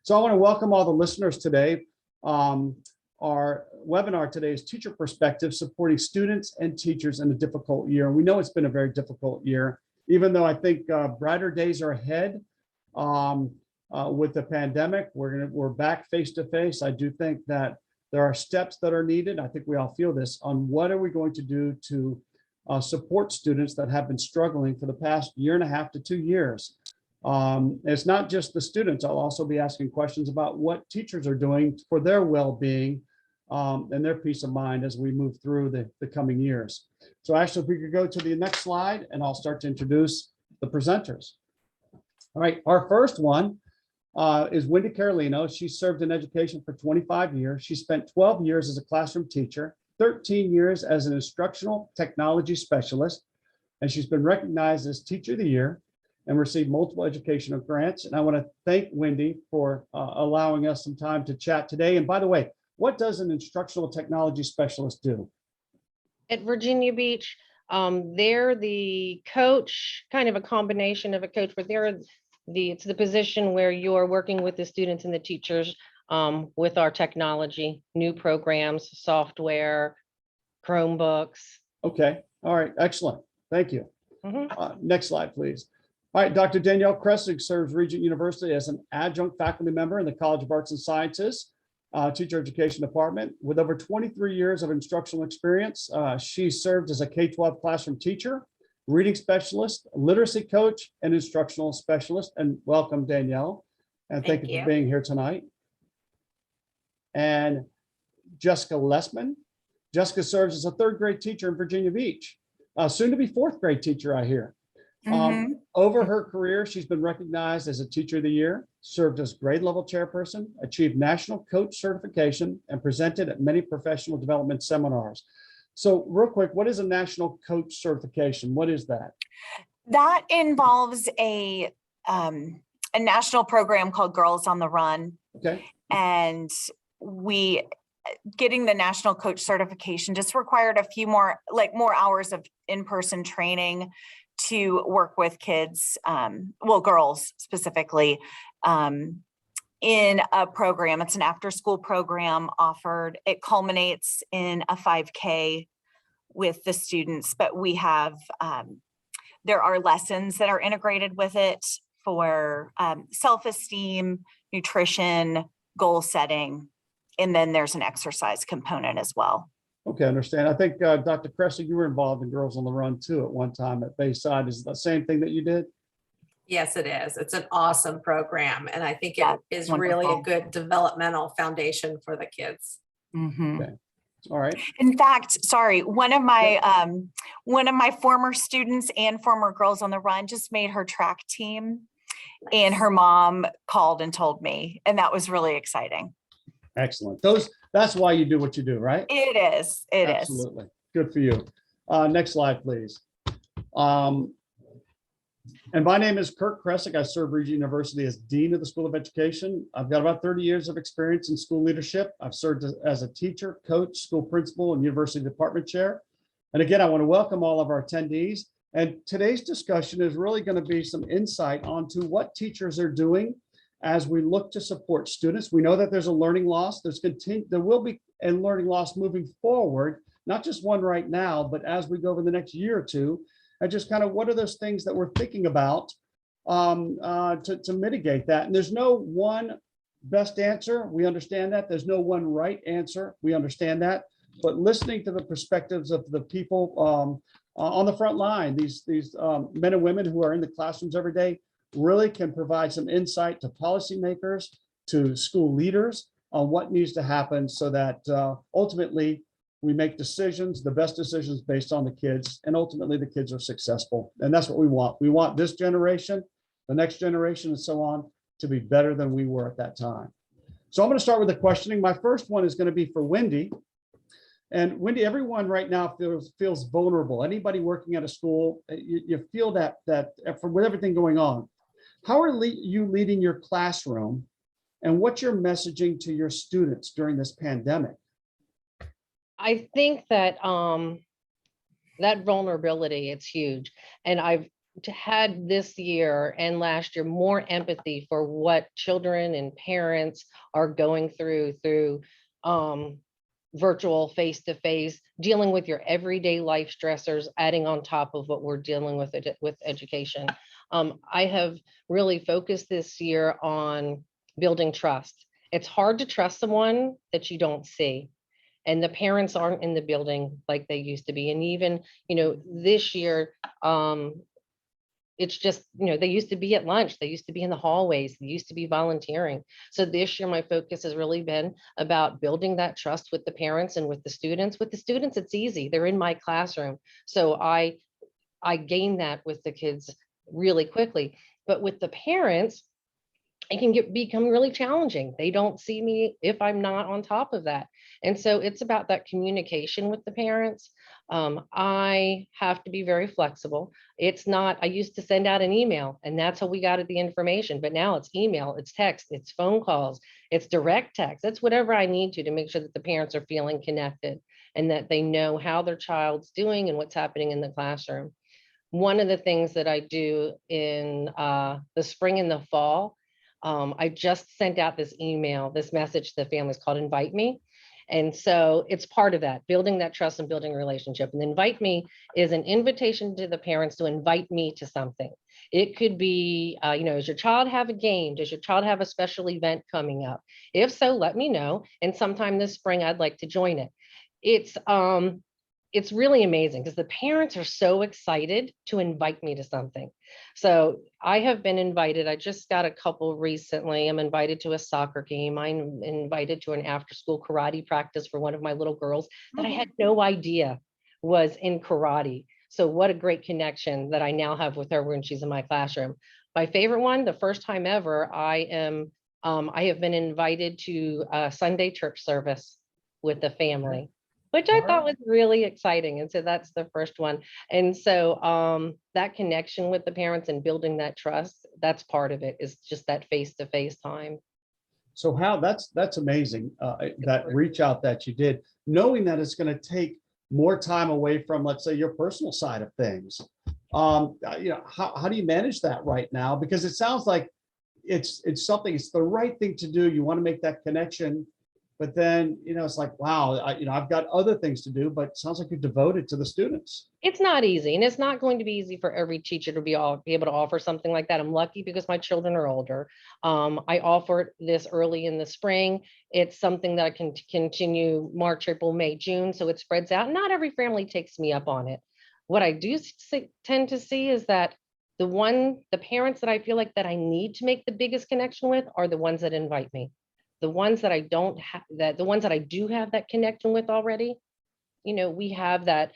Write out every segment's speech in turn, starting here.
So I want to welcome all the listeners today. Our webinar today is Teacher Perspective, Supporting Students and Teachers in a Difficult Year. We know it's been a very difficult year, even though I think brighter days are ahead with the pandemic. We're back face to face. I do think that there are steps that are needed. I think we all feel this on what are we going to do to support students that have been struggling for the past year and a half to 2 years. It's not just the students. I'll also be asking questions about what teachers are doing for their well-being and their peace of mind as we move through the coming years. So actually, if we could go to the next slide, and I'll start to introduce the presenters. All right, our first one is Wendy Caruso. She served in education for 25 years. She spent 12 years as a classroom teacher, 13 years as an instructional technology specialist, and she's been recognized as Teacher of the Year and received multiple educational grants. And I want to thank Wendy for allowing us some time to chat today. And by the way, what does an instructional technology specialist do? At Virginia Beach, they're the coach, kind of a combination of a coach, but it's the position where you're working with the students and the teachers with our technology, new programs, software, Chromebooks. Okay, all right, excellent. Thank you. Next slide, please. All right, Dr. Danielle Kresik serves Regent University as an adjunct faculty member in the College of Arts and Sciences Teacher Education Department. With over 23 years of instructional experience, she served as a K-12 classroom teacher, reading specialist, literacy coach, and instructional specialist. And welcome, Danielle. And thank you for being here tonight. And Jessica Lessman. Jessica serves as a third grade teacher in Virginia Beach, soon to be fourth grade teacher, I hear. Over her career, she's been recognized as a Teacher of the Year, served as grade level chairperson, achieved national coach certification, and presented at many professional development seminars. So real quick, what is a national coach certification? What is that? That involves a national program called Girls on the Run. Okay. And getting the national coach certification just required a few more hours of in-person training to work with kids, girls specifically, in a program. It's an after-school program offered. It culminates in a 5K with the students, but we have, there are lessons that are integrated with it for self-esteem, nutrition, goal setting, and then there's an exercise component as well. Okay, I understand. I think Dr. Kresik, you were involved in Girls on the Run too at one time at Bayside. Is it the same thing that you did? Yes, it is. It's an awesome program. And I think it is wonderful. Really a good developmental foundation for the kids. Okay. All right. In fact, sorry, one of my former students and former Girls on the Run just made her track team, and her mom called and told me, and that was really exciting. Excellent. That's why you do what you do, right? It is. Absolutely. Good for you. Next slide, please. And my name is Kirk Kresik. I serve Regent University as Dean of the School of Education. I've got about 30 years of experience in school leadership. I've served as a teacher, coach, school principal, and university department chair. And again, I want to welcome all of our attendees. And today's discussion is really going to be some insight onto what teachers are doing as we look to support students. We know that there's a learning loss. There will be a learning loss moving forward, not just one right now, but as we go over the next year or two, and just kind of what are those things that we're thinking about to mitigate that. And there's no one best answer. We understand that. There's no one right answer. We understand that. But listening to the perspectives of the people on the front line, these men and women who are in the classrooms every day, really can provide some insight to policymakers, to school leaders on what needs to happen so that ultimately we make decisions, the best decisions based on the kids, and ultimately the kids are successful. And that's what we want. We want this generation, the next generation, and so on to be better than we were at that time. So I'm going to start with the questioning. My first one is going to be for Wendy. And Wendy, everyone right now feels vulnerable. Anybody working at a school, you feel that with everything going on. How are you leading your classroom, and what's your messaging to your students during this pandemic? I think that that vulnerability, it's huge. And I've had this year and last year more empathy for what children and parents are going through virtual, face-to-face, dealing with your everyday life stressors, adding on top of what we're dealing with with education. I have really focused this year on building trust. It's hard to trust someone that you don't see. And the parents aren't in the building like they used to be. And even, this year, it's just, they used to be at lunch, they used to be in the hallways, they used to be volunteering. So this year, my focus has really been about building that trust with the parents and with the students. With the students, it's easy. They're in my classroom. So I gain that with the kids really quickly. But with the parents, it can become really challenging. They don't see me if I'm not on top of that. And so it's about that communication with the parents. I have to be very flexible. It's not, I used to send out an email and that's how we got at the information, but now it's email, it's text, it's phone calls, it's direct text. It's whatever I need to make sure that the parents are feeling connected and that they know how their child's doing and what's happening in the classroom. One of the things that I do in the spring and the fall, I just sent out this message to the families called Invite Me. And so it's part of that, building that trust and building a relationship. And Invite Me is an invitation to the parents to invite me to something. It could be, does your child have a game? Does your child have a special event coming up? If so, let me know. And sometime this spring, I'd like to join it. It's really amazing because the parents are so excited to invite me to something. So I have been invited. I just got a couple recently. I'm invited to a soccer game. I'm invited to an after-school karate practice for one of my little girls that I had no idea was in karate. So what a great connection that I now have with her when she's in my classroom. My favorite one, the first time ever, I have been invited to a Sunday church service with the family, which I thought was really exciting. And so that's the first one. And so that connection with the parents and building that trust, that's part of it, is just that face-to-face time. So that's amazing, that reach out that you did, knowing that it's going to take more time away from, let's say, your personal side of things. How do you manage that right now? Because it sounds like it's the right thing to do. You want to make that connection. But then, it's like, wow, I've got other things to do, but it sounds like you're devoted to the students. It's not easy, and it's not going to be easy for every teacher to be able to offer something like that. I'm lucky because my children are older. I offered this early in the spring. It's something that I can continue March, April, May, June, so it spreads out. Not every family takes me up on it. What I do tend to see is that the parents that I feel like that I need to make the biggest connection with are the ones that invite me. The ones that I don't have, the ones that I do have that connection with already, we have that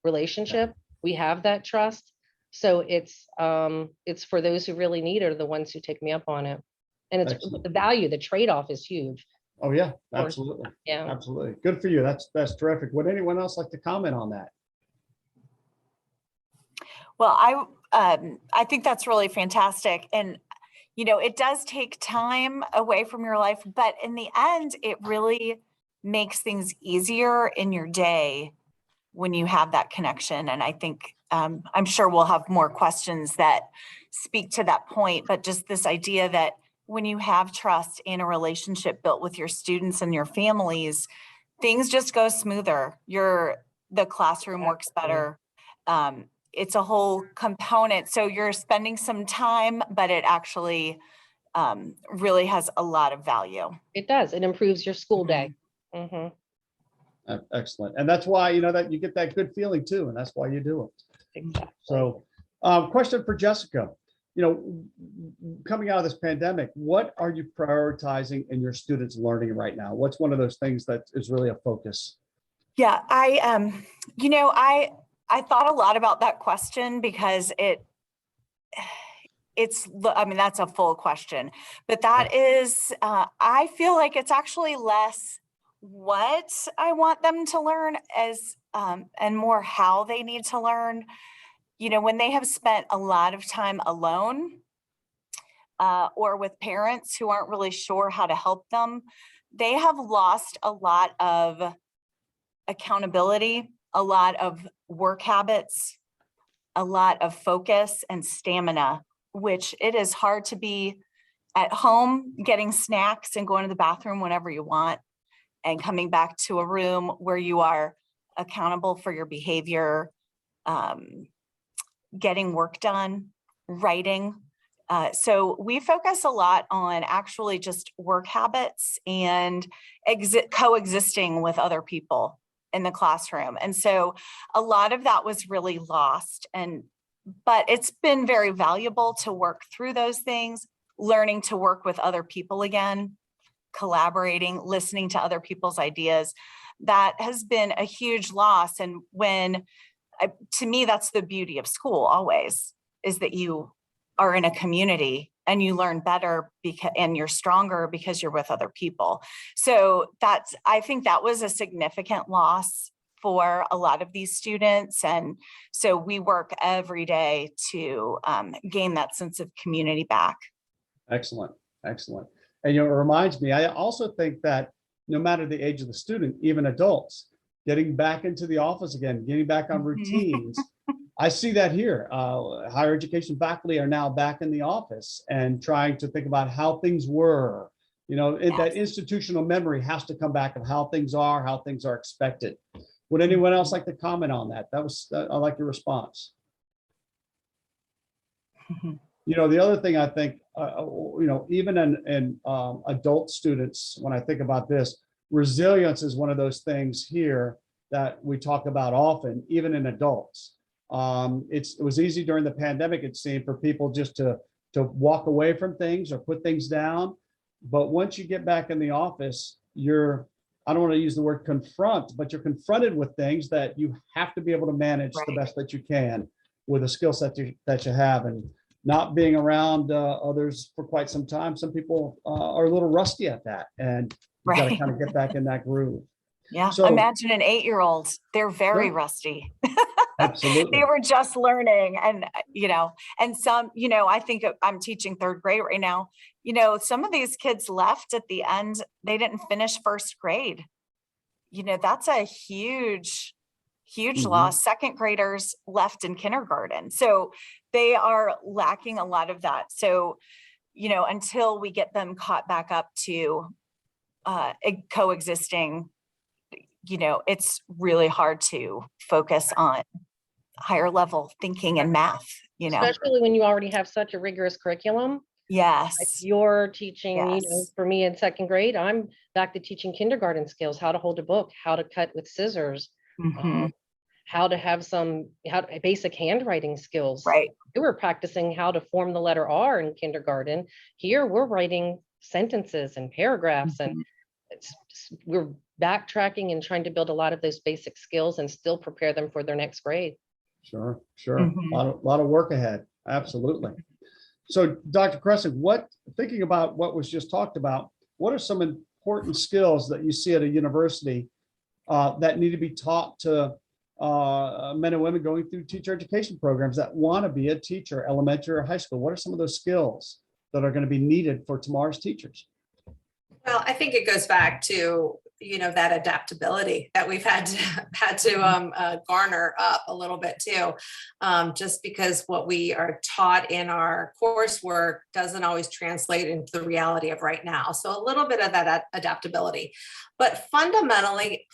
relationship, we have that trust. So it's for those who really need it, are the ones who take me up on it. And it's the value, the trade-off is huge. Oh yeah, absolutely. Yeah, absolutely. Good for you. That's terrific. Would anyone else like to comment on that? Well, I think that's really fantastic. And it does take time away from your life, but in the end, it really makes things easier in your day when you have that connection. And I think, I'm sure we'll have more questions that speak to that point, but just this idea that when you have trust in a relationship built with your students and your families, things just go smoother. The classroom works better. It's a whole component. So you're spending some time, but it actually really has a lot of value. It does. It improves your school day. Mm-hmm. Excellent. And that's why, that you get that good feeling too. And that's why you do it. Exactly. So question for Jessica, coming out of this pandemic, what are you prioritizing in your students' learning right now? What's one of those things that is really a focus? Yeah, I thought a lot about that question because that's a full question, but that is, I feel like it's actually less what I want them to learn and more how they need to learn. When they have spent a lot of time alone or with parents who aren't really sure how to help them, they have lost a lot of accountability, a lot of work habits. a lot of focus and stamina, which it is hard to be at home getting snacks and going to the bathroom whenever you want and coming back to a room where you are accountable for your behavior, getting work done, writing. So we focus a lot on actually just work habits and coexisting with other people in the classroom. And so a lot of that was really lost. But it's been very valuable to work through those things, learning to work with other people again, collaborating, listening to other people's ideas. That has been a huge loss. And to me, that's the beauty of school always, is that you are in a community and you learn better and you're stronger because you're with other people. So I think that was a significant loss for a lot of these students. And so we work every day to gain that sense of community back. Excellent, excellent. And it reminds me, I also think that no matter the age of the student, even adults, getting back into the office again, getting back on routines. I see that here. Higher education faculty are now back in the office and trying to think about how things were. Yes. That institutional memory has to come back of how things are expected. Would anyone else like to comment on that? I like your response. The other thing I think, even in adult students, when I think about this, resilience is one of those things here that we talk about often, even in adults. It was easy during the pandemic, it seemed, for people just to walk away from things or put things down. But once you get back in the office, I don't want to use the word confront, but you're confronted with things that you have to be able to manage the best that you can with the skill set that you have. And not being around others for quite some time, some people are a little rusty at that, and you've got to kind of get back in that groove. Yeah, So imagine an 8-year-old, they're very Sure. rusty. Absolutely. They were just learning. And, and some, I think I'm teaching 3rd grade right now. Some of these kids left at the end, they didn't finish 1st grade. That's a huge loss. 2nd graders left in kindergarten. So they are lacking a lot of that. So, until we get them caught back up to coexisting, it's really hard to focus on higher level thinking and math, Especially when you already have such a rigorous curriculum. Like Yes. you're teaching, Yes. for me in 2nd grade, I'm back to teaching kindergarten skills, how to hold a book, how to cut with scissors, Mhm. how to have basic handwriting skills. Right. We were practicing how to form the letter R in kindergarten. Here we're writing sentences and paragraphs, and we're backtracking and trying to build a lot of those basic skills and still prepare them for their next grade. Sure. Mhm. A lot of work ahead. Absolutely. So Dr. Kresik, thinking about what was just talked about, what are some important skills that you see at a university that need to be taught to men and women going through teacher education programs that want to be a teacher, elementary or high school? What are some of those skills that are going to be needed for tomorrow's teachers? Well, I think it goes back to, that adaptability that we've had to garner up a little bit too, just because what we are taught in our coursework doesn't always translate into the reality of right now. So a little bit of that adaptability, but fundamentally,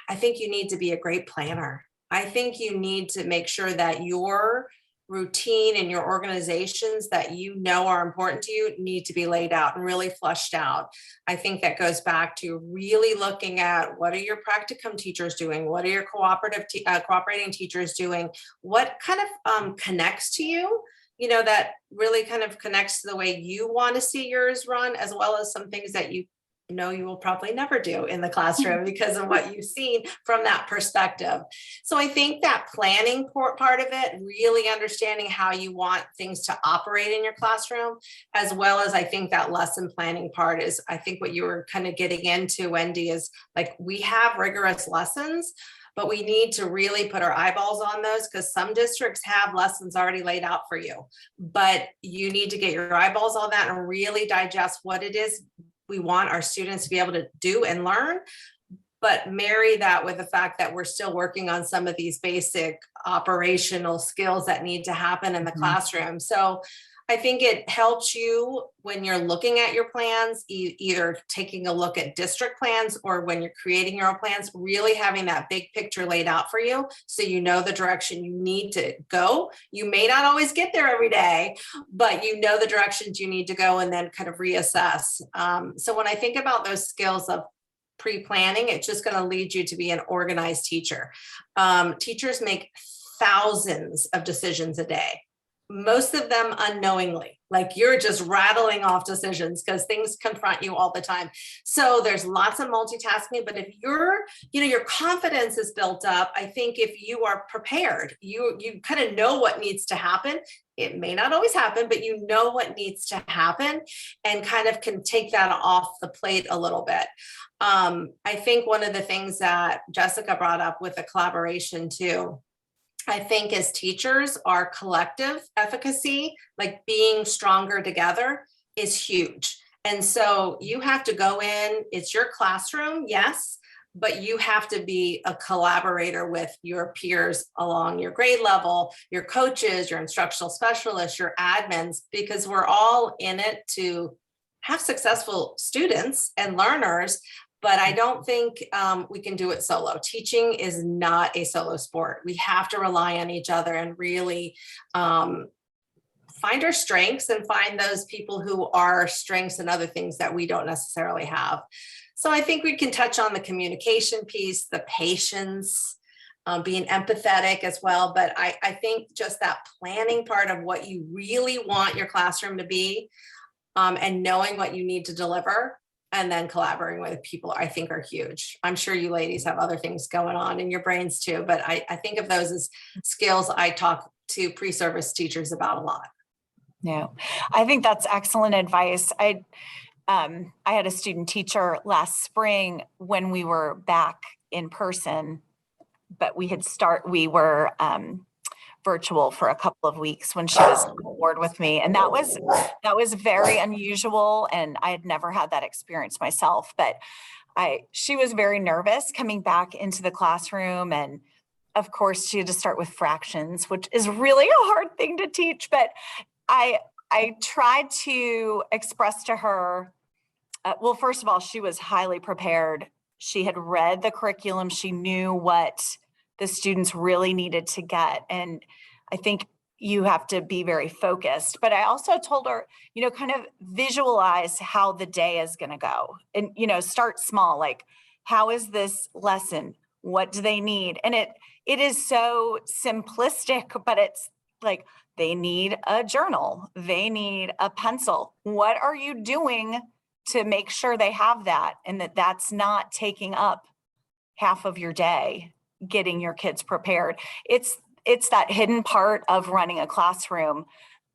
I think you need to be a great planner. I think you need to make sure that your routine and your organizations that are important to you need to be laid out and really fleshed out. I think that goes back to really looking at what are your practicum teachers doing? What are your cooperating teachers doing? What kind of connects to you? That really kind of connects to the way you want to see yours run, as well as some things that you will probably never do in the classroom because of what you've seen from that perspective. So I think that planning part of it, really understanding how you want things to operate in your classroom, as well as I think that lesson planning part is, I think what you were kind of getting into, Wendy, is like, we have rigorous lessons, but we need to really put our eyeballs on those, because some districts have lessons already laid out for you, but you need to get your eyeballs on that and really digest what it is we want our students to be able to do and learn. but marry that with the fact that we're still working on some of these basic operational skills that need to happen in the classroom. So I think it helps you when you're looking at your plans, either taking a look at district plans or when you're creating your own plans, really having that big picture laid out for you so you know the direction you need to go. You may not always get there every day, but you know the directions you need to go and then kind of reassess. So when I think about those skills of pre-planning, it's just going to lead you to be an organized teacher. Teachers make thousands of decisions a day, most of them unknowingly, like you're just rattling off decisions because things confront you all the time. So there's lots of multitasking, but if your confidence is built up, I think if you are prepared, you kind of know what needs to happen. It may not always happen, but you know what needs to happen and kind of can take that off the plate a little bit. I think one of the things that Jessica brought up with the collaboration too, I think as teachers, our collective efficacy, like being stronger together, is huge. And so you have to go in, it's your classroom, yes, but you have to be a collaborator with your peers along your grade level, your coaches, your instructional specialists, your admins, because we're all in it to have successful students and learners. But I don't think we can do it solo. Teaching is not a solo sport. We have to rely on each other and really find our strengths and find those people who are strengths and other things that we don't necessarily have. So I think we can touch on the communication piece, the patience, being empathetic as well. But I think just that planning part of what you really want your classroom to be and knowing what you need to deliver, and then collaborating with people, I think are huge. I'm sure you ladies have other things going on in your brains too, but I think of those as skills I talk to pre-service teachers about a lot. Yeah, I think that's excellent advice. I had a student teacher last spring when we were back in person, but we were virtual for a couple of weeks when she was on board with me. And that was very unusual. And I had never had that experience myself, but she was very nervous coming back into the classroom. And of course she had to start with fractions, which is really a hard thing to teach. But I tried to express to her, well, first of all, she was highly prepared. She had read the curriculum. She knew what the students really needed to get. And I think you have to be very focused. But I also told her, kind of visualize how the day is going to go and, start small, like, how is this lesson? What do they need? And it is so simplistic, but it's like, they need a journal. They need a pencil. What are you doing to make sure they have that? And that's not taking up half of your day getting your kids prepared. It's that hidden part of running a classroom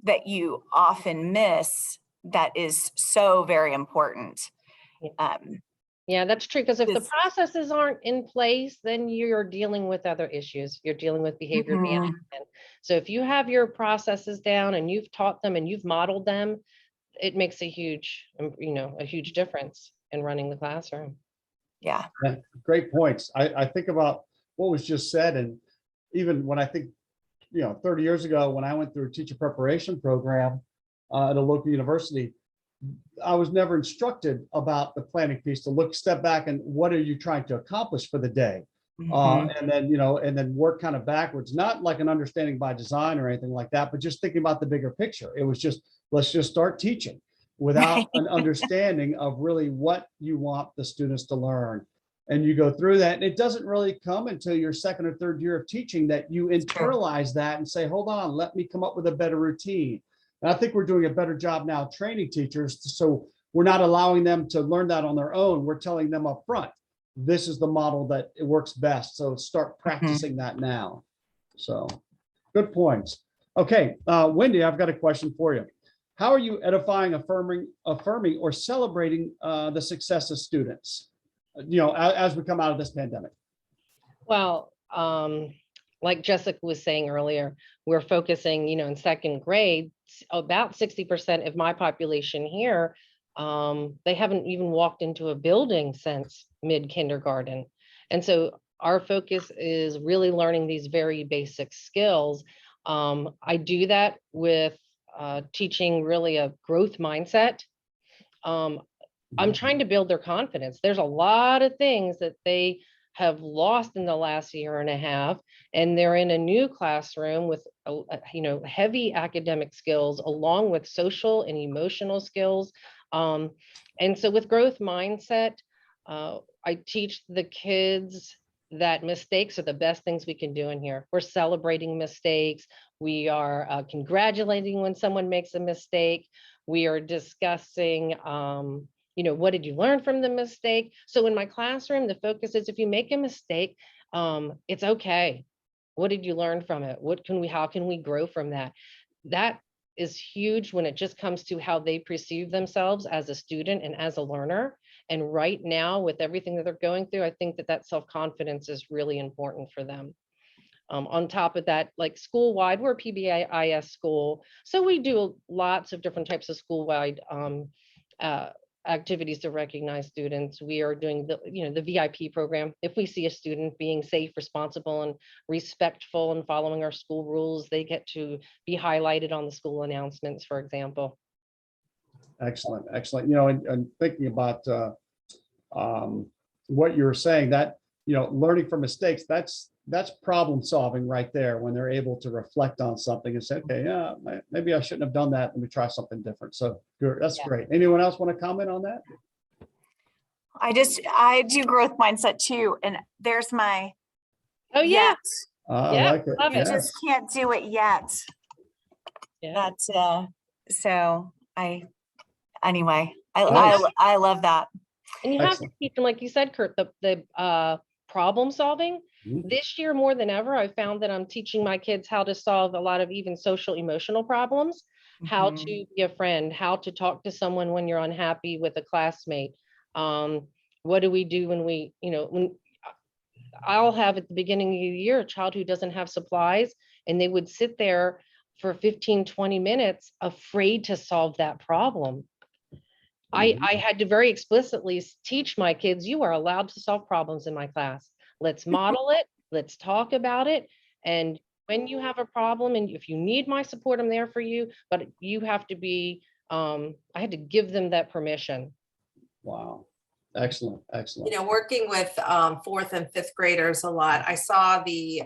that you often miss that is so very important. Yeah, that's true. Because if the processes aren't in place, then you're dealing with other issues. You're dealing with behavior management. So if you have your processes down and you've taught them and you've modeled them, it makes a huge difference in running the classroom. Yeah. Great points. I think about what was just said. And even when I think, 30 years ago, when I went through a teacher preparation program at a local university, I was never instructed about the planning piece to step back and what are you trying to accomplish for the day? And then work kind of backwards, not like an understanding by design or anything like that, but just thinking about the bigger picture. It was just, let's just start teaching without an understanding of really what you want the students to learn. And you go through that, and it doesn't really come until your second or third year of teaching that you internalize that and say, hold on, let me come up with a better routine. And I think we're doing a better job now training teachers. So we're not allowing them to learn that on their own. We're telling them up front, this is the model that it works best. So start practicing that now. So good points. Okay, Wendy, I've got a question for you. How are you edifying, affirming, or celebrating the success of students, as we come out of this pandemic? Well, like Jessica was saying earlier, we're focusing, in second grade, about 60% of my population here, they haven't even walked into a building since mid-kindergarten. And so our focus is really learning these very basic skills. I do that with teaching really a growth mindset. I'm trying to build their confidence. There's a lot of things that they have lost in the last year and a half, and they're in a new classroom with heavy academic skills along with social and emotional skills. And so with growth mindset, I teach the kids that mistakes are the best things we can do in here. We're celebrating mistakes. We are congratulating when someone makes a mistake. We are discussing, what did you learn from the mistake? So in my classroom, the focus is if you make a mistake, it's okay. What did you learn from it? How can we grow from that? That is huge when it just comes to how they perceive themselves as a student and as a learner. And right now, with everything that they're going through, I think that self-confidence is really important for them. On top of that, like school-wide, we're a PBIS school. So we do lots of different types of school-wide activities to recognize students. We are doing the VIP program. If we see a student being safe, responsible, and respectful and following our school rules, they get to be highlighted on the school announcements, for example. Excellent, excellent. And thinking about what you're saying, that, learning from mistakes, that's problem solving right there, when they're able to reflect on something and say, okay, yeah, maybe I shouldn't have done that. Let me try something different. So that's great. Anyone else want to comment on that? I do growth mindset too. And there's my, oh yeah, I like it. You just can't do it yet. Yeah. That's so anyway, Nice. I love that. And you have to keep them, like you said, Kurt, the problem solving. This year more than ever, I found that I'm teaching my kids how to solve a lot of even social emotional problems, how to be a friend, how to talk to someone when you're unhappy with a classmate. What do we do when I'll have at the beginning of the year a child who doesn't have supplies, and they would sit there for 15, 20 minutes afraid to solve that problem. I had to very explicitly teach my kids, you are allowed to solve problems in my class. Let's model it. Let's talk about it. And when you have a problem and if you need my support, I'm there for you, but you have to be, I had to give them that permission. Wow. Excellent. Excellent. Working with 4th and 5th graders a lot, I saw the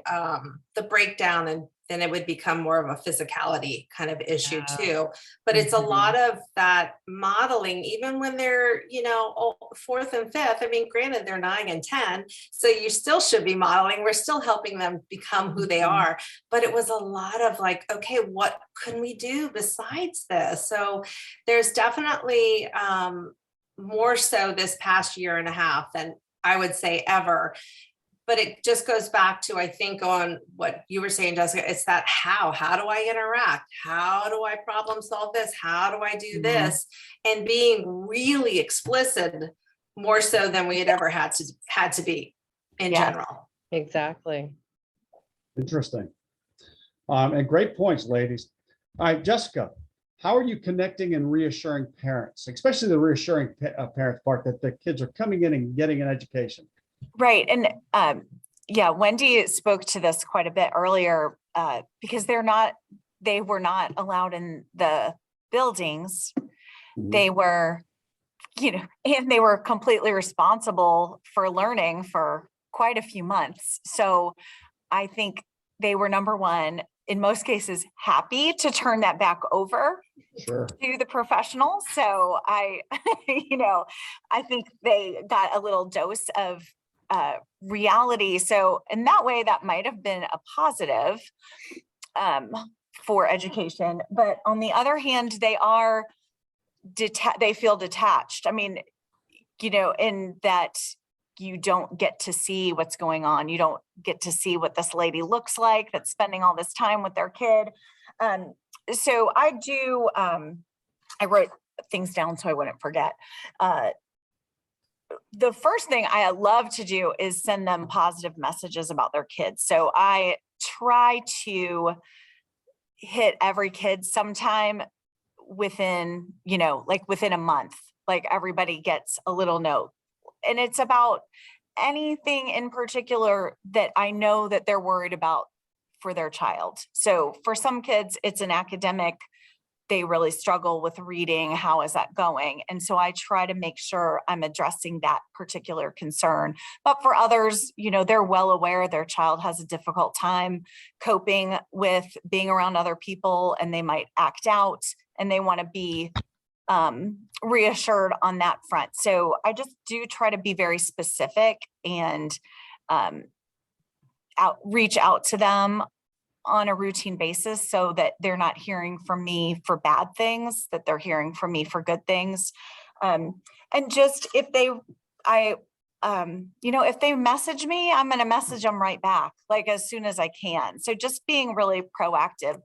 breakdown, and then it would become more of a physicality kind of issue too. But it's a lot of that modeling, even when they're, 4th and 5th. I mean, granted, they're 9 and 10, so you still should be modeling. We're still helping them become who they are. But it was a lot of like, okay, what can we do besides this? So there's definitely more so this past year and a half than I would say ever. But it just goes back to, I think, on what you were saying, Jessica, it's that how do I interact? How do I problem solve this? How do I do this? And being really explicit, more so than we had ever had to be in general. Exactly. Interesting. And great points, ladies. All right, Jessica, how are you connecting and reassuring parents, especially the reassuring parents part, that the kids are coming in and getting an education? Right. And Wendy spoke to this quite a bit earlier, because they were not allowed in the buildings. They were, and they were completely responsible for learning for quite a few months. So I think they were, number one, in most cases, happy to turn that back over to the professionals. So I think they got a little dose of reality. So in that way, that might have been a positive for education. But on the other hand, they are they feel detached. I mean, in that you don't get to see what's going on. You don't get to see what this lady looks like that's spending all this time with their kid. So I do, I wrote things down so I wouldn't forget. The first thing I love to do is send them positive messages about their kids. So I try to hit every kid sometime within, within a month, like everybody gets a little note. And it's about anything in particular that I know that they're worried about for their child. So for some kids, it's an academic, they really struggle with reading. How is that going? And so I try to make sure I'm addressing that particular concern. But for others, they're well aware their child has a difficult time coping with being around other people, and they might act out, and they want to be reassured on that front. So I just do try to be very specific and reach out to them on a routine basis, so that they're not hearing from me for bad things, that they're hearing from me for good things. And just if they message me, I'm going to message them right back, like as soon as I can. So just being really proactive.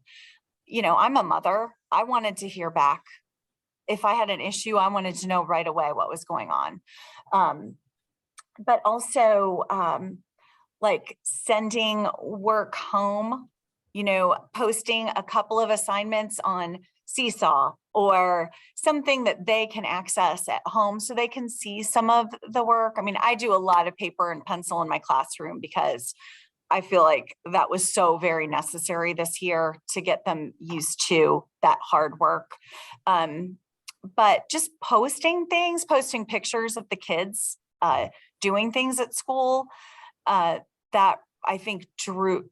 I'm a mother. I wanted to hear back. If I had an issue, I wanted to know right away what was going on. But also like sending work home, posting a couple of assignments on Seesaw or something that they can access at home so they can see some of the work. I mean, I do a lot of paper and pencil in my classroom because I feel like that was so very necessary this year to get them used to that hard work. But just posting pictures of the kids doing things at school, that I think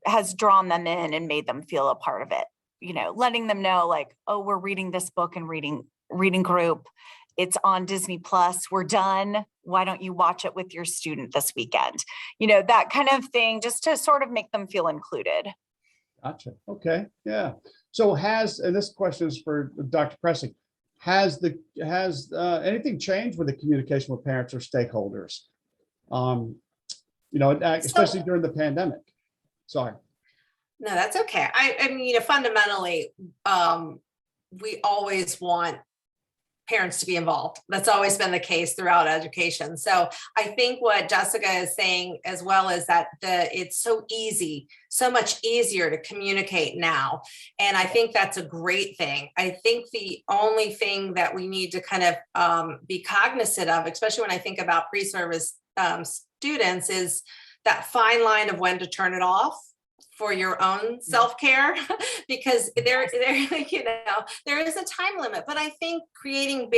has drawn them in and made them feel a part of it. Letting them know like, oh, we're reading this book and reading group. It's on Disney Plus. We're done. Why don't you watch it with your student this weekend? That kind of thing, just to sort of make them feel included. Gotcha. Okay. Yeah. So and this question is for Dr. Kresik, has anything changed with the communication with parents or stakeholders? Especially during the pandemic. Sorry. No, that's okay. I mean, fundamentally, we always want parents to be involved. That's always been the case throughout education. So I think what Jessica is saying as well is that it's so much easier to communicate now. And I think that's a great thing. I think the only thing that we need to kind of be cognizant of, especially when I think about pre-service students, is that fine line of when to turn it off for your own self-care, because there is a time limit. But I think creating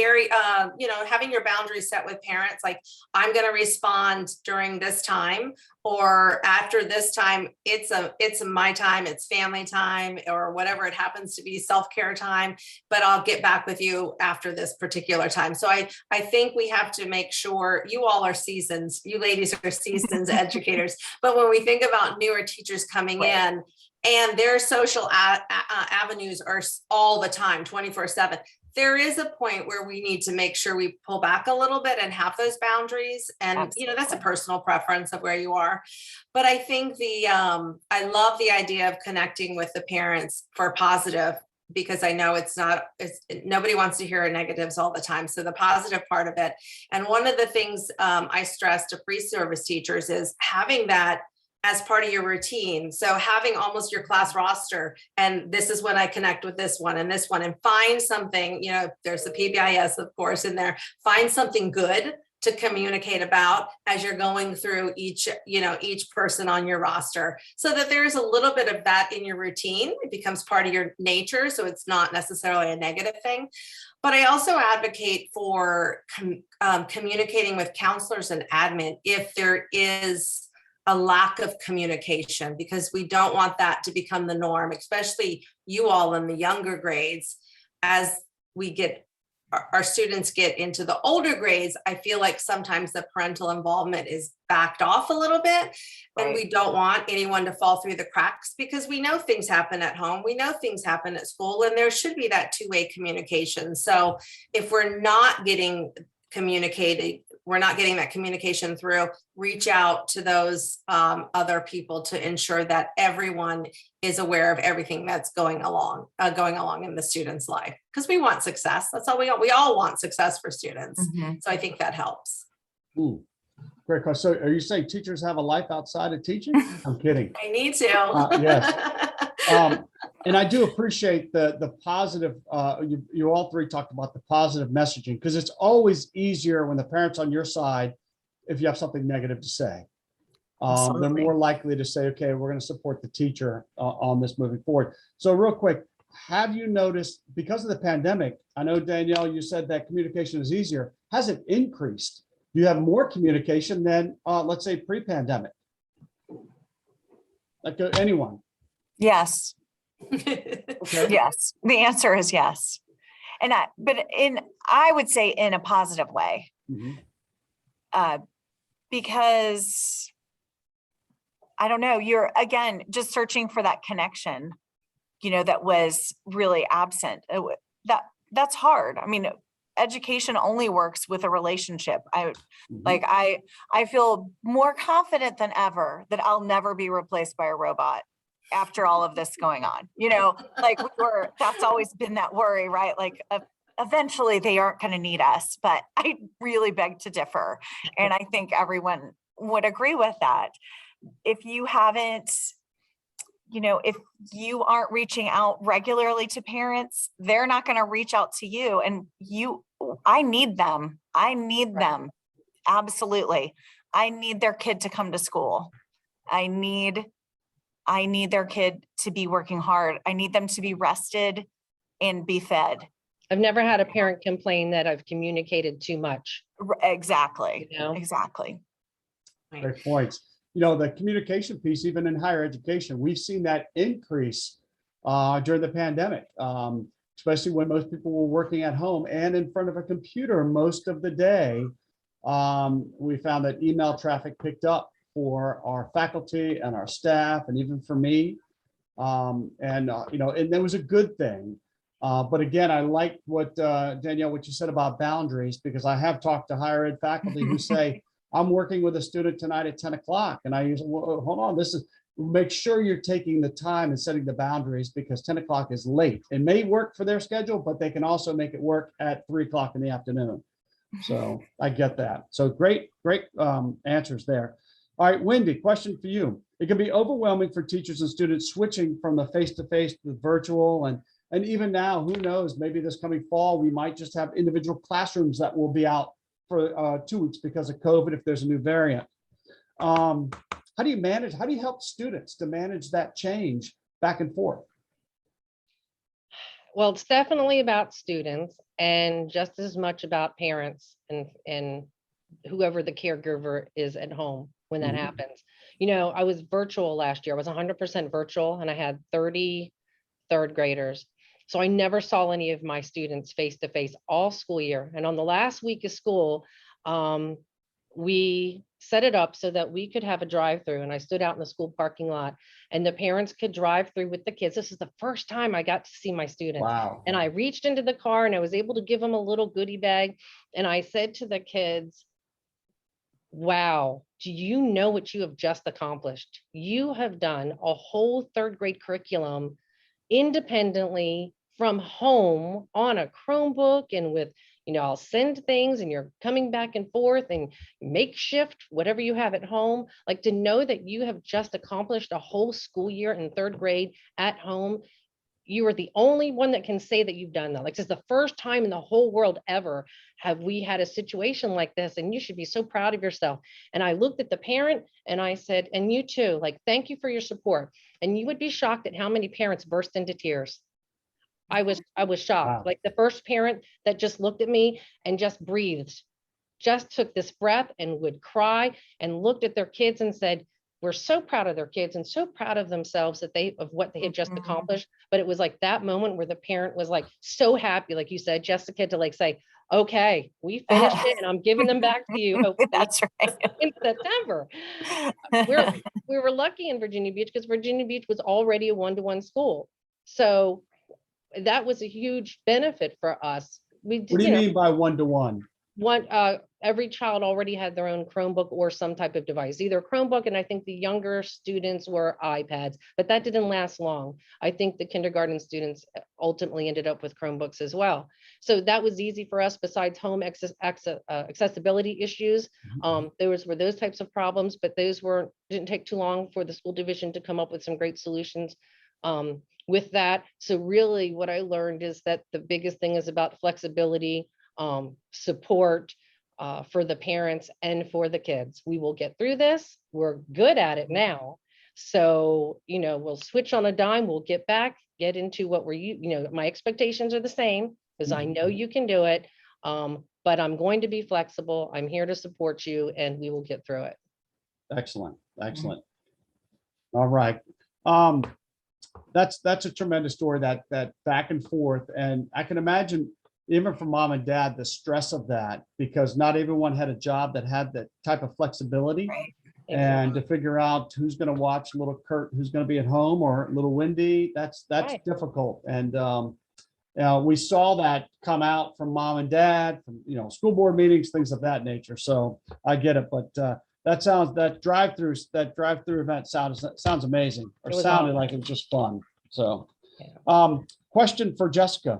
having your boundaries set with parents, like I'm going to respond during this time, or after this time, it's my time, it's family time, or whatever it happens to be, self-care time, but I'll get back with you after this particular time. So I think we have to make sure, you all are seasoned, you ladies are seasoned educators, but when we think about newer teachers coming in and their social avenues are all the time, 24/7, there is a point where we need to make sure we pull back a little bit and have those boundaries. And, Absolutely. That's a personal preference of where you are. But I think I love the idea of connecting with the parents for positive, because I know nobody wants to hear negatives all the time. So the positive part of it. And one of the things I stress to pre-service teachers is having that as part of your routine. So having almost your class roster, and this is when I connect with this one, and find something, there's the PBIS, of course, in there, find something good to communicate about as you're going through each person on your roster, so that there's a little bit of that in your routine. It becomes part of your nature. So it's not necessarily a negative thing. But I also advocate for communicating with counselors and admin if there is a lack of communication, because we don't want that to become the norm, especially you all in the younger grades. As our students get into the older grades, I feel like sometimes the parental involvement is backed off a little bit. Right. And we don't want anyone to fall through the cracks, because we know things happen at home, we know things happen at school, and there should be that two-way communication. So if we're not getting that communication through, reach out to those other people to ensure that everyone is aware of everything that's going along in the student's life, because we want success. That's all we all want success for students. Mm-hmm. So I think that helps. Ooh, great question. So are you saying teachers have a life outside of teaching? I'm kidding. I need to. Yes. And I do appreciate the positive, you all three talked about the positive messaging, because it's always easier when the parent's on your side if you have something negative to say. They're Absolutely. more likely to say, okay, we're going to support the teacher on this moving forward. So real quick, have you noticed, because of the pandemic, I know Danielle, you said that communication is easier. Has it increased? Do you have more communication than, let's say, pre-pandemic? Like anyone? Yes, Okay. yes. The answer is yes. And I would say in a positive way, Mhm. because I don't know, you're again, just searching for that connection, that was really absent. That's hard. I mean, education only works with a relationship. Mhm. I feel more confident than ever that I'll never be replaced by a robot after all of this going on. That's always been that worry, right? Eventually they aren't going to need us, but I really beg to differ. And I think everyone would agree with that. If you haven't, if you aren't reaching out regularly to parents, they're not going to reach out to you. And I need them. I need them. Absolutely. I need their kid to come to school. I need their kid to be working hard. I need them to be rested and be fed. I've never had a parent complain that I've communicated too much. Exactly. You know? Exactly. Great points. The communication piece, even in higher education, we've seen that increase during the pandemic, especially when most people were working at home and in front of a computer most of the day. We found that email traffic picked up for our faculty and our staff, and even for me. And that was a good thing. But again, I like what Danielle, what you said about boundaries, because I have talked to higher ed faculty who say, I'm working with a student tonight at 10 o'clock. And I use, well, hold on, make sure you're taking the time and setting the boundaries, because 10 o'clock is late. It may work for their schedule, but they can also make it work at 3 o'clock in the afternoon. So I get that. So great answers there. All right, Wendy, question for you. It can be overwhelming for teachers and students switching from the face-to-face to virtual, and even now, who knows, maybe this coming fall, we might just have individual classrooms that will be out for 2 weeks because of COVID if there's a new variant. How do you help students to manage that change back and forth? Well, it's definitely about students and just as much about parents and whoever the caregiver is at home when that Mhm. happens. I was virtual last year. I was 100% virtual, and I had 30 third graders. So I never saw any of my students face to face all school year. And on the last week of school, we set it up so that we could have a drive-through, and I stood out in the school parking lot and the parents could drive through with the kids. This is the first time I got to see my students. Wow. And I reached into the car and I was able to give them a little goodie bag. And I said to the kids, wow, do you know what you have just accomplished? You have done a whole third grade curriculum independently from home on a Chromebook and with, I'll send things and you're coming back and forth and makeshift, whatever you have at home. Like, to know that you have just accomplished a whole school year in third grade at home. You are the only one that can say that you've done that. Like, this is the first time in the whole world ever have we had a situation like this, and you should be so proud of yourself. And I looked at the parent and I said, and you too, like, thank you for your support. And you would be shocked at how many parents burst into tears. I was shocked. Wow. Like, the first parent that just looked at me and just breathed, just took this breath and would cry and looked at their kids and said, we're so proud of their kids and so proud of themselves of what they had just accomplished. But it was like that moment where the parent was like so happy, like you said, Jessica, to like say, okay, we finished it and I'm giving them back to you, hopefully That's right. in September. We were lucky in Virginia Beach because Virginia Beach was already a one-to-one school. So that was a huge benefit for us. What do you mean by one-to-one? Every child already had their own Chromebook or some type of device, either Chromebook, and I think the younger students were iPads, but that didn't last long. I think the kindergarten students ultimately ended up with Chromebooks as well. So that was easy for us. Besides home accessibility issues, there were those types of problems, but those didn't take too long for the school division to come up with some great solutions with that. So really what I learned is that the biggest thing is about flexibility, support, for the parents and for the kids. We will get through this. We're good at it now. So, we'll switch on a dime, we'll get back, get into what my expectations are the same because I know you can do it. But I'm going to be flexible. I'm here to support you and we will get through it. Excellent. Excellent. All right. That's a tremendous story, that back and forth. And I can imagine even for mom and dad, the stress of that, because not everyone had a job that had that type of flexibility. Right. And to figure out who's going to watch little Kurt, who's going to be at home, or little Wendy, that's Right. difficult. And we saw that come out from mom and dad, from school board meetings, things of that nature. So I get it, but that drive-through event sounds amazing, or It was sounded awesome. like it was just fun. So, Yeah. question for Jessica.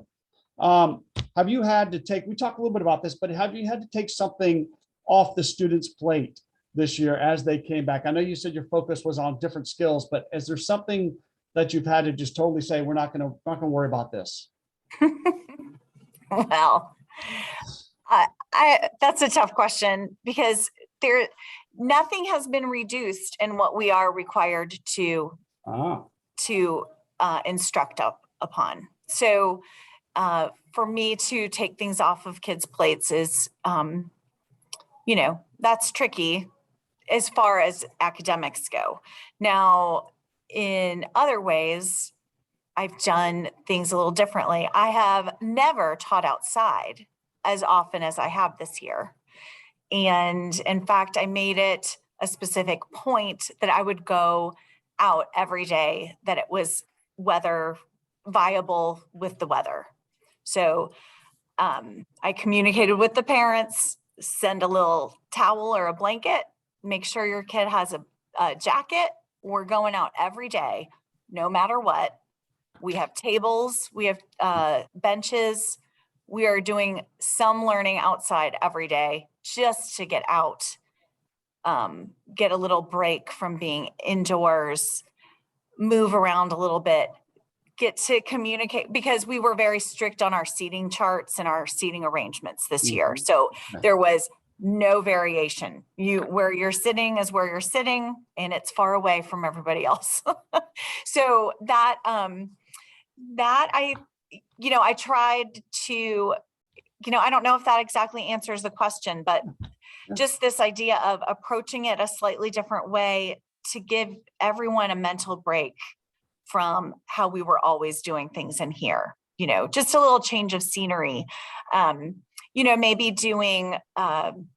Have you had to take, we talked a little bit about this, but have you had to take something off the students' plate this year as they came back? I know you said your focus was on different skills, but is there something that you've had to just totally say, we're not going to worry about this? Well, that's a tough question because nothing has been reduced in what we are required to instruct upon. So for me to take things off of kids' plates is, that's tricky as far as academics go. Now, in other ways, I've done things a little differently. I have never taught outside as often as I have this year. And in fact, I made it a specific point that I would go out every day, that it was weather viable with the weather. So I communicated with the parents, send a little towel or a blanket, make sure your kid has a jacket. We're going out every day, no matter what. We have tables, we have benches. We are doing some learning outside every day just to get out, get a little break from being indoors, move around a little bit, get to communicate, because we were very strict on our seating charts and our seating arrangements this year. So there was no variation. Where you're sitting is where you're sitting, and it's far away from everybody else. So that I tried to, I don't know if that exactly answers the question, but just this idea of approaching it a slightly different way to give everyone a mental break from how we were always doing things in here, just a little change of scenery, maybe doing, an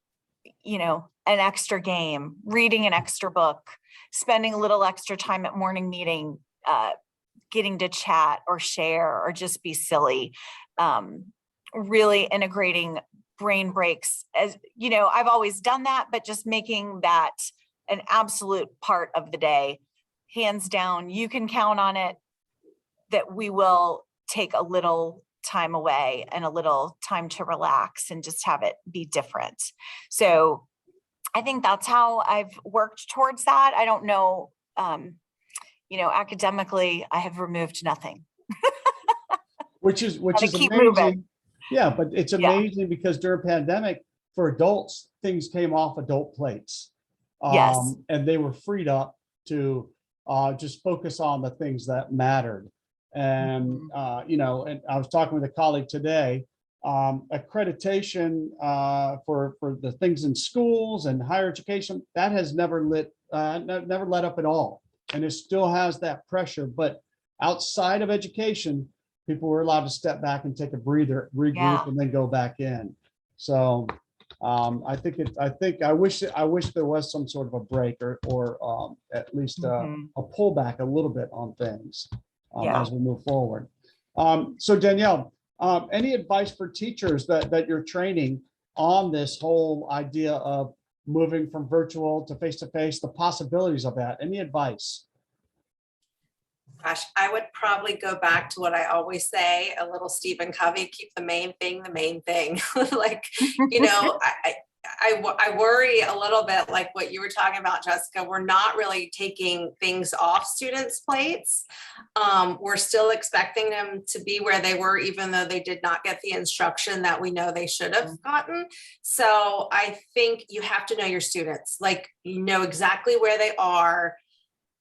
extra game, reading an extra book, spending a little extra time at morning meeting, getting to chat or share or just be silly, really integrating brain breaks. As I've always done that, but just making that an absolute part of the day. Hands down, you can count on it that we will take a little time away and a little time to relax and just have it be different. So I think that's how I've worked towards that. I don't know, academically, I have removed nothing. Which is keep amazing. moving. Yeah, but it's amazing because during pandemic, for adults, things came off adult plates. Yes. And they were freed up to just focus on the things that mattered. And, and I was talking with a colleague today, accreditation for the things in schools and higher education, that has never let up at all. And it still has that pressure, but outside of education, people were allowed to step back and take a breather, regroup, and then go back in. So I wish there was some sort of a break or at least a pullback a little bit on things as we move forward. So Danielle, any advice for teachers that you're training on this whole idea of moving from virtual to face-to-face, the possibilities of that? Any advice? Gosh, I would probably go back to what I always say, a little Stephen Covey, keep the main thing the main thing. I worry a little bit like what you were talking about, Jessica. We're not really taking things off students' plates. We're still expecting them to be where they were, even though they did not get the instruction that we know they should have gotten. So I think you have to know your students, like, you know exactly where they are.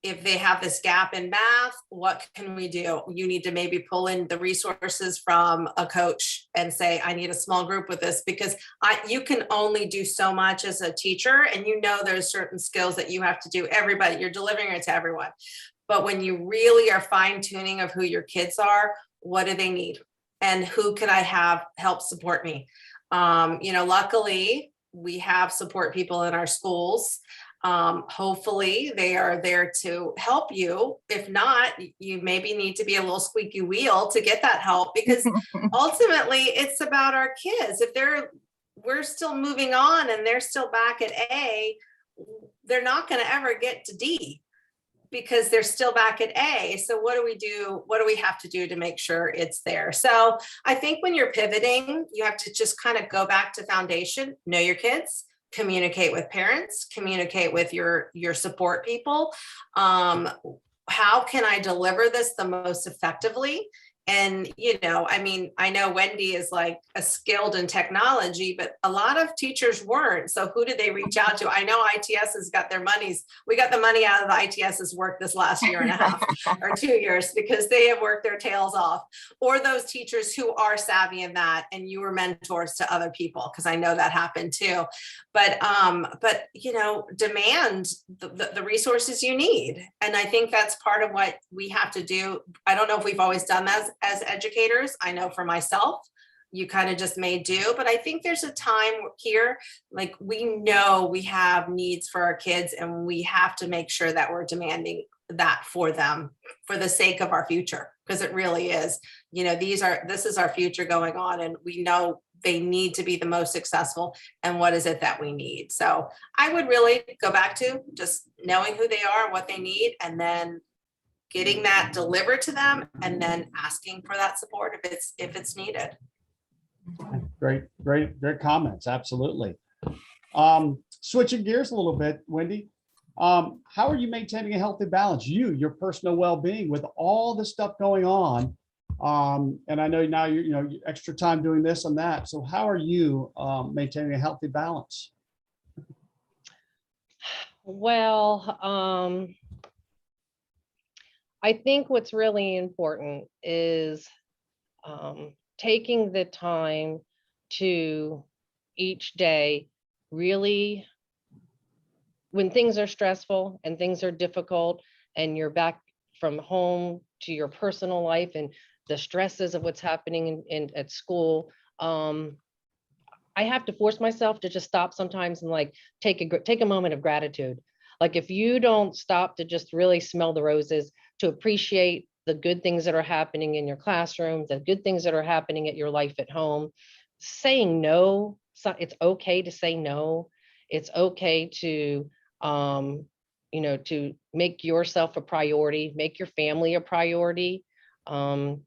If they have this gap in math, what can we do? You need to maybe pull in the resources from a coach and say, I need a small group with this, because you can only do so much as a teacher. And you know, there's certain skills that you have to do. Everybody, you're delivering it to everyone. But when you really are fine tuning of who your kids are, what do they need? And who can I have help support me? Luckily we have support people in our schools. Hopefully they are there to help you. If not, you maybe need to be a little squeaky wheel to get that help, because ultimately it's about our kids. If we're still moving on and they're still back at A, they're not going to ever get to D because they're still back at A. So what do we do? What do we have to do to make sure it's there? So I think when you're pivoting, you have to just kind of go back to foundation, know your kids, communicate with parents, communicate with your support people. How can I deliver this the most effectively? And, I know Wendy is like a skilled in technology, but a lot of teachers weren't. So who did they reach out to? I know ITS has got their monies. We got the money out of the ITS's work this last year and a half or 2 years, because they have worked their tails off. Or those teachers who are savvy in that, and you were mentors to other people, because I know that happened too. But demand the resources you need. And I think that's part of what we have to do. I don't know if we've always done that as educators. I know for myself, you kind of just may do, but I think there's a time here, like, we know we have needs for our kids, and we have to make sure that we're demanding that for them, for the sake of our future, because it really is, this is our future going on, and we know they need to be the most successful. And what is it that we need? So I would really go back to just knowing who they are, what they need, and then getting that delivered to them, and then asking for that support if it's needed. Great comments. Absolutely. Switching gears a little bit, Wendy, how are you maintaining a healthy balance? Your personal well-being with all this stuff going on. And I know now you're extra time doing this and that. So how are you maintaining a healthy balance? Well, I think what's really important is taking the time to each day, really, when things are stressful and things are difficult, and you're back from home to your personal life and the stresses of what's happening at school, I have to force myself to just stop sometimes and like take a moment of gratitude. Like, if you don't stop to just really smell the roses, to appreciate the good things that are happening in your classroom, the good things that are happening at your life at home, saying no, it's okay to say no. It's okay to, to make yourself a priority, make your family a priority. I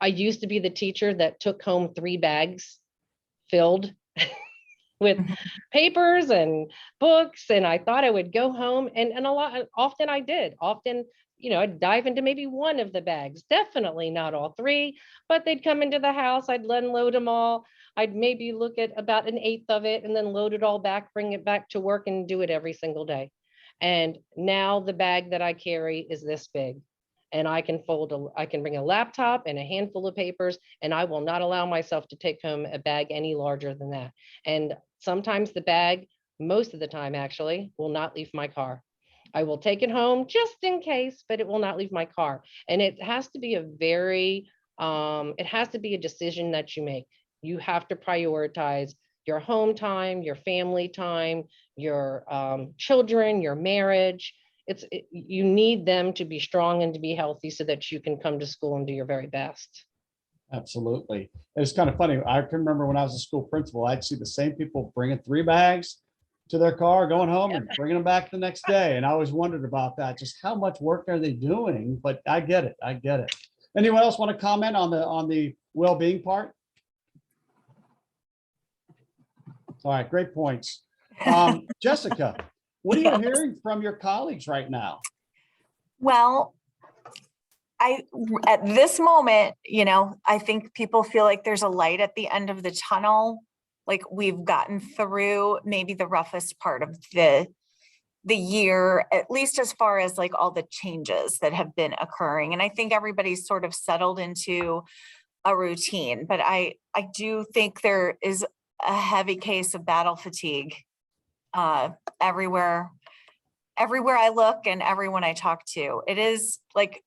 used to be the teacher that took home 3 bags filled with papers and books. And I thought I would go home, and often I did. Often, I'd dive into maybe one of the bags, definitely not all 3, but they'd come into the house, I'd unload them all. I'd maybe look at about 1/8 of it and then load it all back, bring it back to work, and do it every single day. And now the bag that I carry is this big. And I can bring a laptop and a handful of papers, and I will not allow myself to take home a bag any larger than that. And sometimes the bag, most of the time actually, will not leave my car. I will take it home just in case, but it will not leave my car. And it has to be a decision that you make. You have to prioritize your home time, your family time, your children, your marriage. You need them to be strong and to be healthy so that you can come to school and do your very best. Absolutely. It's kind of funny. I can remember when I was a school principal, I'd see the same people bringing 3 bags to their car, going home and bringing them back the next day. And I always wondered about that, just how much work are they doing? But I get it. Anyone else want to comment on the well-being part? All right, great points. Jessica, what are you Yes. hearing from your colleagues right now? Well, at this moment, I think people feel like there's a light at the end of the tunnel. Like we've gotten through maybe the roughest part of the year, at least as far as like all the changes that have been occurring. And I think everybody's sort of settled into a routine, but I do think there is a heavy case of battle fatigue everywhere I look and everyone I talk to. It is like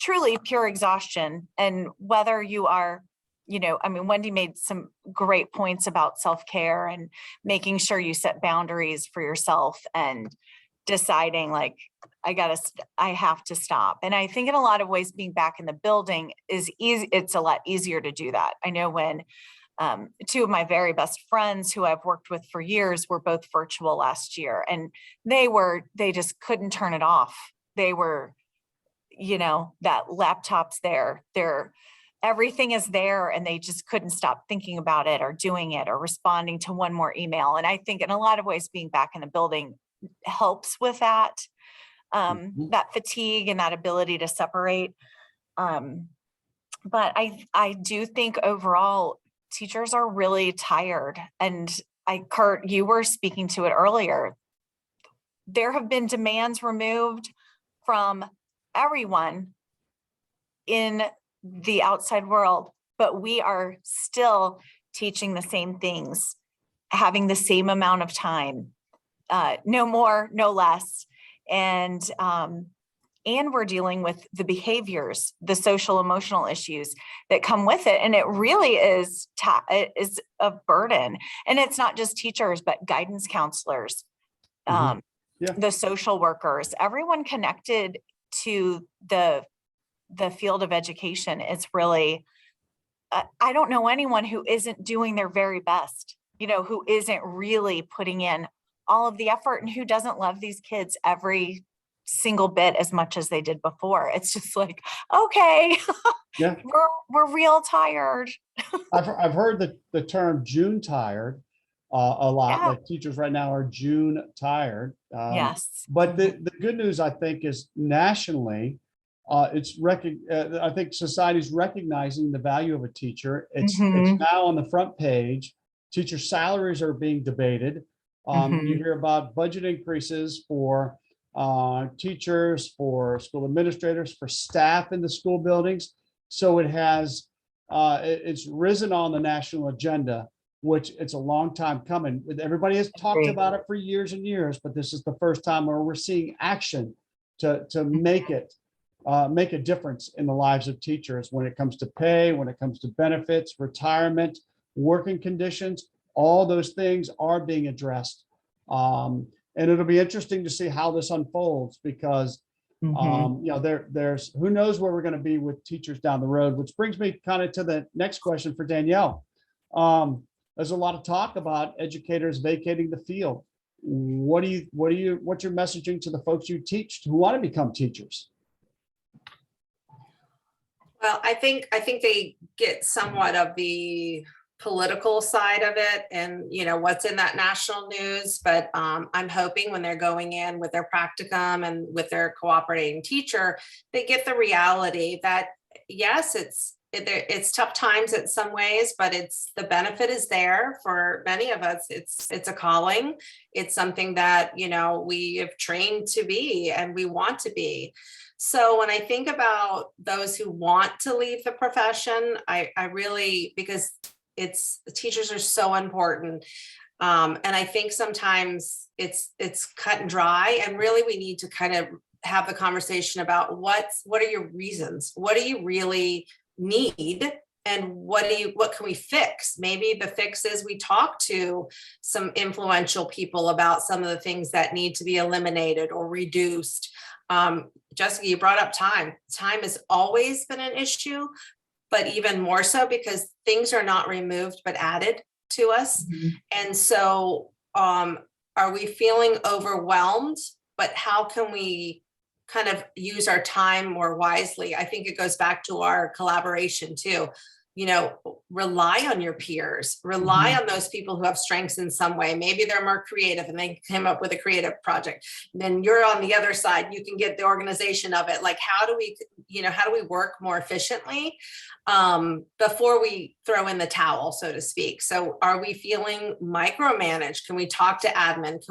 truly pure exhaustion. And whether you are, Wendy made some great points about self-care and making sure you set boundaries for yourself and deciding like, I have to stop. And I think in a lot of ways, being back in the building is easy. It's a lot easier to do that. I know when two of my very best friends who I've worked with for years were both virtual last year, and they just couldn't turn it off. They were, that laptop's there, everything is there, and they just couldn't stop thinking about it or doing it or responding to one more email. And I think in a lot of ways, being back in the building helps with that, that fatigue and that ability to separate. But I do think overall, teachers are really tired. And Kurt, you were speaking to it earlier. There have been demands removed from everyone in the outside world, but we are still teaching the same things, having the same amount of time, no more, no less. And we're dealing with the behaviors, the social emotional issues that come with it. And it really is a burden. And it's not just teachers, but guidance counselors, the social workers, everyone connected to the field of education is really, I don't know anyone who isn't doing their very best, who isn't really putting in all of the effort and who doesn't love these kids every single bit as much as they did before. It's just like, okay, Yeah. we're real tired. I've heard the term June tired a lot. Yeah. Like teachers right now are June tired. Yes. But the good news, I think, is nationally, I think society's recognizing the value of a teacher. It's now on the front page. Teacher salaries are being debated. You hear about budget increases for teachers, for school administrators, for staff in the school buildings. So it's risen on the national agenda, which it's a long time coming. Everybody has talked about it for years and years, but this is the first time where we're seeing action to make a difference in the lives of teachers when it comes to pay, when it comes to benefits, retirement, working conditions. All those things are being addressed. And it'll be interesting to see how this unfolds because, there's who knows where we're going to be with teachers down the road, which brings me kind of to the next question for Danielle. There's a lot of talk about educators vacating the field. What's your messaging to the folks you teach who want to become teachers? Well, I think they get somewhat of the political side of it and what's in that national news, but I'm hoping when they're going in with their practicum and with their cooperating teacher, they get the reality that yes, it's tough times in some ways, but the benefit is there for many of us. It's a calling. It's something that we have trained to be and we want to be. So when I think about those who want to leave the profession, I really, because teachers are so important. And I think sometimes it's cut and dry, and really we need to kind of have the conversation about what are your reasons? What do you really need? And what can we fix? Maybe the fix is we talk to some influential people about some of the things that need to be eliminated or reduced. Jessica, you brought up time. Time has always been an issue, but even more so because things are not removed, but added to us. And so are we feeling overwhelmed, but how can we kind of use our time more wisely? I think it goes back to our collaboration too. rely on your peers, rely on those people who have strengths in some way. Maybe they're more creative and they came up with a creative project. Then you're on the other side, you can get the organization of it. Like, how do we work more efficiently before we throw in the towel, so to speak? So are we feeling micromanaged? Can we talk to admin?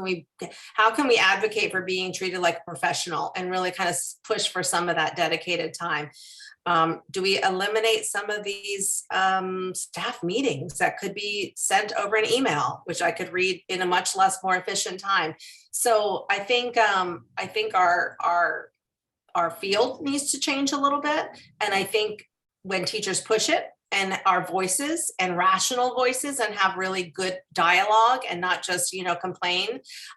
How can we advocate for being treated like a professional and really kind of push for some of that dedicated time? Do we eliminate some of these staff meetings that could be sent over an email, which I could read in a much more efficient time? So I think our field needs to change a little bit. And I think when teachers push it, and our voices and rational voices, and have really good dialogue and not just, complain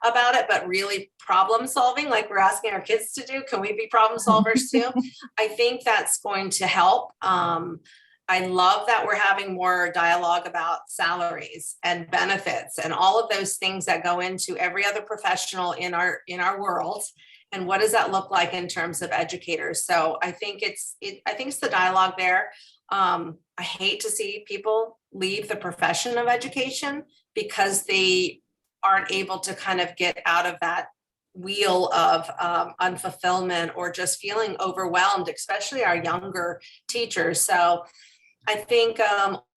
about it, but really problem solving, like we're asking our kids to do. Can we be problem solvers too? I think that's going to help. I love that we're having more dialogue about salaries and benefits and all of those things that go into every other professional in our world. And what does that look like in terms of educators? So I think it's the dialogue there. I hate to see people leave the profession of education because they aren't able to kind of get out of that wheel of unfulfillment or just feeling overwhelmed, especially our younger teachers. So I think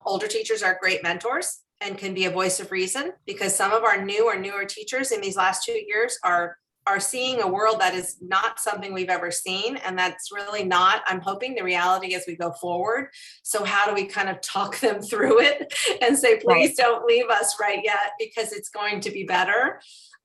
older teachers are great mentors and can be a voice of reason, because some of our newer teachers in these last 2 years are seeing a world that is not something we've ever seen. And that's really not, I'm hoping, the reality as we go forward. So how do we kind of talk them through it and say, please don't leave us right yet, because it's going to be better.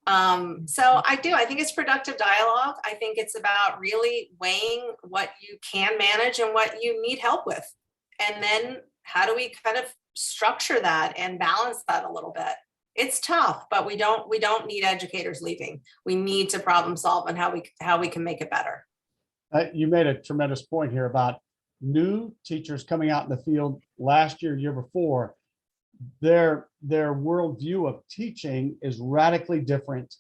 So I think it's productive dialogue. I think it's about really weighing what you can manage and what you need help with. And then how do we kind of structure that and balance that a little bit? It's tough, but we don't need educators leaving. We need to problem solve and how we can make it better. You made a tremendous point here about new teachers coming out in the field last year before. Their worldview of teaching is radically different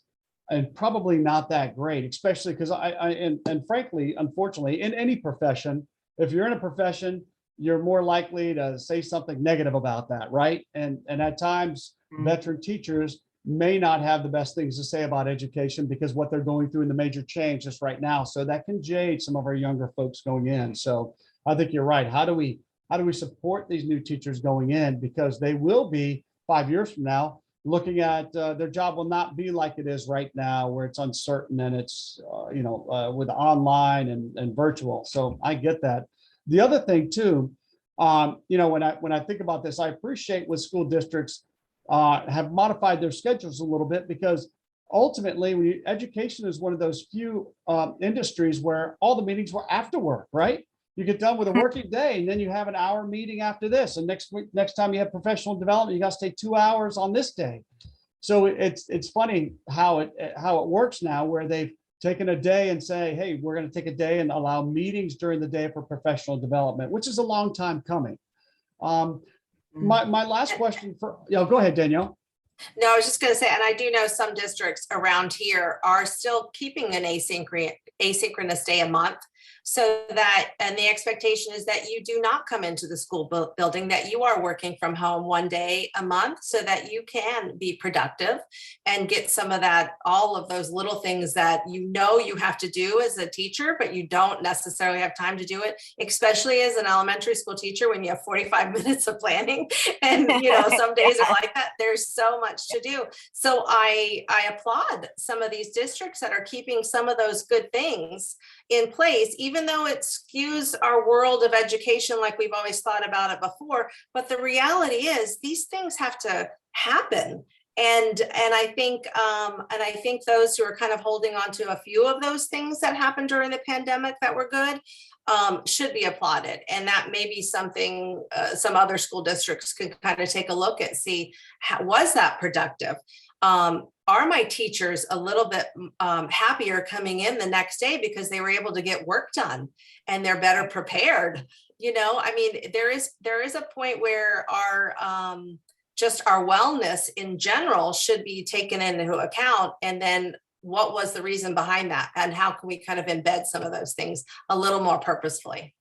and probably not that great, especially because and frankly, unfortunately, in any profession, if you're in a profession, you're more likely to say something negative about that, right? And at times, veteran teachers may not have the best things to say about education because what they're going through in the major change just right now. So that can jade some of our younger folks going in. So I think you're right. How do we support these new teachers going in? Because they will be 5 years from now looking at their job will not be like it is right now, where it's uncertain and it's with online and virtual. So I get that. The other thing too, when I think about this, I appreciate when school districts have modified their schedules a little bit, because ultimately education is one of those few industries where all the meetings were after work, right? You get done with a working day and then you have an hour meeting after this. And next time you have professional development, you got to stay 2 hours on this day. So it's funny how it works now, where they've taken a day and say, hey, we're going to take a day and allow meetings during the day for professional development, which is a long time coming. My last question go ahead, Danielle. No, I was just going to say, and I do know some districts around here are still keeping an asynchronous day a month. So that, and the expectation is that you do not come into the school building, that you are working from home one day a month so that you can be productive and get some of that, all of those little things that you have to do as a teacher, but you don't necessarily have time to do it, especially as an elementary school teacher when you have 45 minutes of planning. And, some days are like that. There's so much to do. So I applaud some of these districts that are keeping some of those good things in place, even though it skews our world of education like we've always thought about it before. But the reality is these things have to happen. And I think those who are kind of holding on to a few of those things that happened during the pandemic that were good should be applauded. And that may be something some other school districts could kind of take a look at, see, was that productive? Are my teachers a little bit happier coming in the next day because they were able to get work done and they're better prepared? There is a point where our just our wellness in general should be taken into account. And then what was the reason behind that? And how can we kind of embed some of those things a little more purposefully?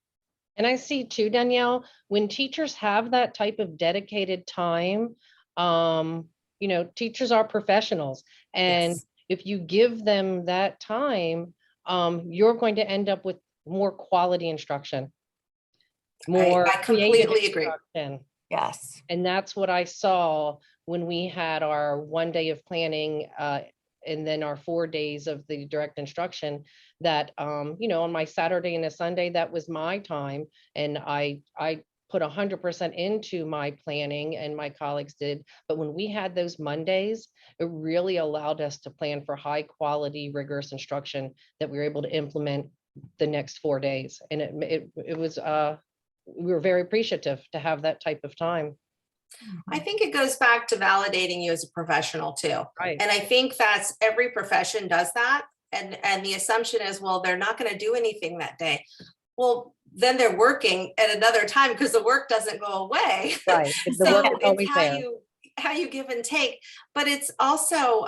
And I see too, Danielle, when teachers have that type of dedicated time, teachers are professionals. And Yes. if you give them that time, you're going to end up with more quality instruction. More I creative completely agree. instruction. Yes. And that's what I saw when we had our 1 day of planning, and then our 4 days of the direct instruction, that, on my Saturday and a Sunday, that was my time. And I put 100% into my planning, and my colleagues did. But when we had those Mondays, it really allowed us to plan for high quality, rigorous instruction that we were able to implement the next 4 days. And it was, we were very appreciative to have that type of time. I think it goes back to validating you as a professional too. Right. And I think that's every profession does that. And the assumption is, well, they're not going to do anything that day. Well, then they're working at another time because the work doesn't go away. Right. The So work is always it's how there. you give and take. But it's also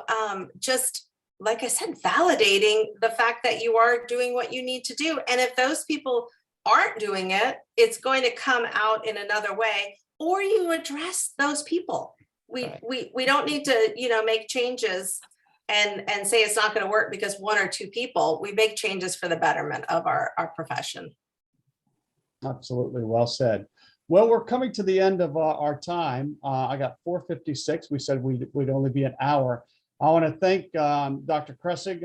just, like I said, validating the fact that you are doing what you need to do. And if those people aren't doing it, it's going to come out in another way, or you address those people. We don't need to, make changes and say it's not going to work because 1 or 2 people. We make changes for the betterment of our profession. Absolutely. Well said. Well, we're coming to the end of our time. I got 4:56. We said we'd only be an hour. I want to thank Dr. Kresik,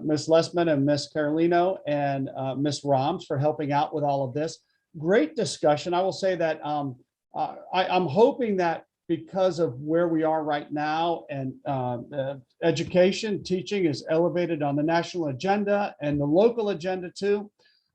Ms. Lessman, and Ms. Carolino, and Ms. Roms for helping out with all of this. Great discussion. I will say that I'm hoping that because of where we are right now, and education, teaching is elevated on the national agenda and the local agenda too.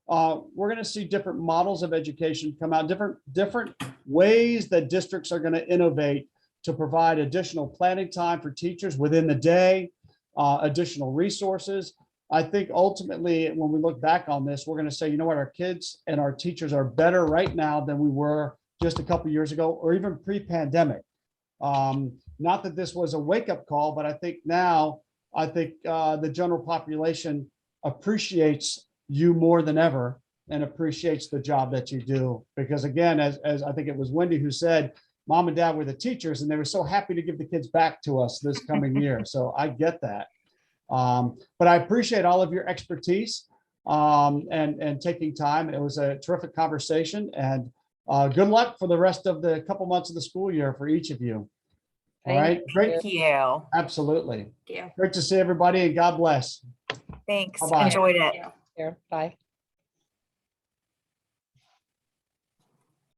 We're going to see different models of education come out, different ways that districts are going to innovate to provide additional planning time for teachers within the day, additional resources. I think ultimately, when we look back on this, we're going to say, you know what, our kids and our teachers are better right now than we were just a couple of years ago, or even pre-pandemic. Not that this was a wake-up call, but I think now, the general population appreciates you more than ever, and appreciates the job that you do. Because again, as I think it was Wendy who said, Mom and Dad were the teachers, and they were so happy to give the kids back to us this coming year. So I get that. But I appreciate all of your expertise and taking time. It was a terrific conversation, and good luck for the rest of the couple months of the school year for each of you. All right, great. Thank you. Absolutely. Thank you. Great to see everybody, and God bless. Thanks. Bye-bye. Enjoyed it. Yeah. Here, bye.